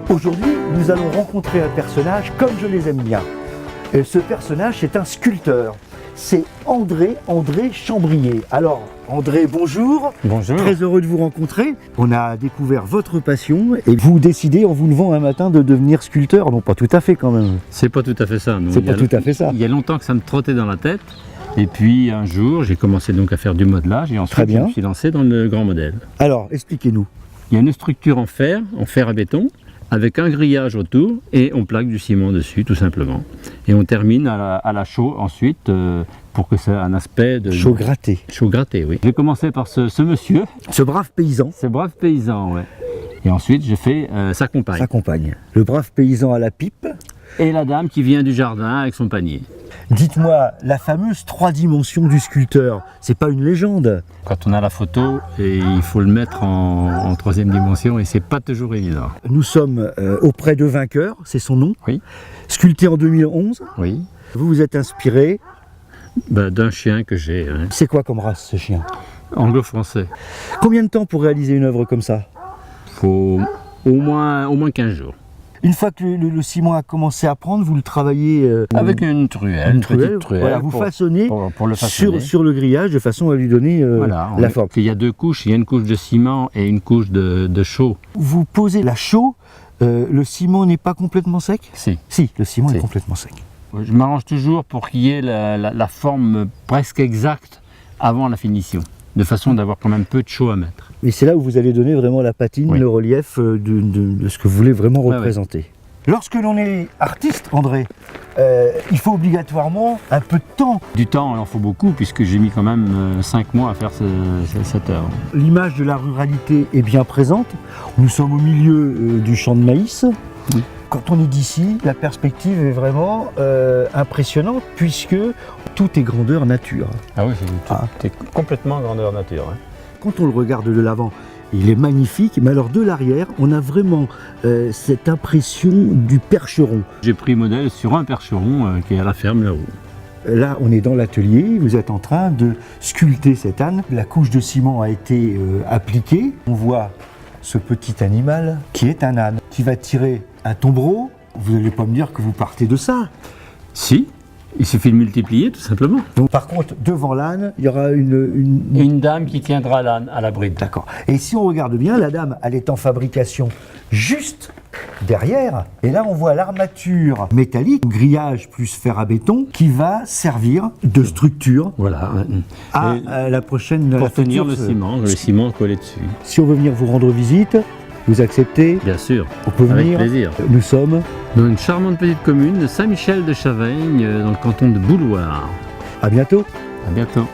Aujourd'hui, nous allons rencontrer un personnage comme je les aime bien. Et ce personnage, c'est un sculpteur. C'est André Chambrier. Alors, André, bonjour. Bonjour. Très heureux de vous rencontrer. On a découvert votre passion et vous décidez en vous levant un matin de devenir sculpteur. Non, pas tout à fait quand même. C'est pas tout à fait ça. C'est pas tout à fait ça. Il y a longtemps que ça me trottait dans la tête. Et puis un jour, j'ai commencé donc à faire du modelage et ensuite je me suis lancé dans le grand modèle. Alors, expliquez-nous. Il y a une structure en fer à béton, avec un grillage autour et on plaque du ciment dessus tout simplement. Et on termine à la chaux ensuite pour que ça ait un aspect de... Chaux gratté. Chaux gratté, oui. J'ai commencé par ce monsieur. Ce brave paysan. Ce brave paysan, ouais. Et ensuite j'ai fait sa compagne. Sa compagne. Le brave paysan à la pipe. Et la dame qui vient du jardin avec son panier. Dites-moi, la fameuse 3 dimensions du sculpteur, c'est pas une légende? Quand on a la photo, et il faut le mettre en 3e dimension et c'est pas toujours évident. Nous sommes auprès de Vainqueur, c'est son nom. Oui. Sculpté en 2011. Oui. Vous vous êtes inspiré d'un chien que j'ai. Hein. C'est quoi comme race ce chien? Anglo-français. Combien de temps pour réaliser une œuvre comme ça? Faut au moins 15 jours. Une fois que le ciment a commencé à prendre, vous le travaillez avec une truelle, une petite truelle. Voilà, vous façonnez pour le façonner. Sur le grillage de façon à lui donner la forme. Il y a 2 couches, il y a une couche de ciment et une couche de chaux. Vous posez la chaux, le ciment n'est pas complètement sec? Si. Si, le ciment est complètement sec. Je m'arrange toujours pour qu'il y ait la forme presque exacte avant la finition, de façon d'avoir quand même peu de chaux à mettre. Mais c'est là où vous allez donner vraiment la patine, le relief de ce que vous voulez vraiment représenter. Ouais. Lorsque l'on est artiste, André, il faut obligatoirement un peu de temps. Du temps, il en faut beaucoup, puisque j'ai mis quand même 5 mois à faire cette œuvre. L'image de la ruralité est bien présente. Nous sommes au milieu du champ de maïs. Oui. Quand on est d'ici, la perspective est vraiment impressionnante, puisque tout est grandeur nature. Ah oui, c'est complètement grandeur nature. Hein. Quand on le regarde de l'avant, il est magnifique, mais alors de l'arrière, on a vraiment cette impression du percheron. J'ai pris modèle sur un percheron qui est à la ferme Leroux. Là, on est dans l'atelier, vous êtes en train de sculpter cet âne. La couche de ciment a été appliquée. On voit ce petit animal qui est un âne, qui va tirer un tombereau. Vous n'allez pas me dire que vous partez de ça? Si. Il suffit de multiplier, tout simplement. Donc, par contre, devant l'âne, il y aura une dame qui tiendra l'âne à la bride. D'accord. Et si on regarde bien, la dame, elle est en fabrication juste derrière. Et là, on voit l'armature métallique, grillage plus fer à béton, qui va servir de structure à la prochaine... Pour tenir le ciment collé dessus. Si on veut venir vous rendre visite, vous acceptez? Bien sûr, on peut avec venir. Plaisir. Nous sommes dans une charmante petite commune de Saint-Michel-de-Chavaigne, dans le canton de Bouloir. À bientôt. À bientôt.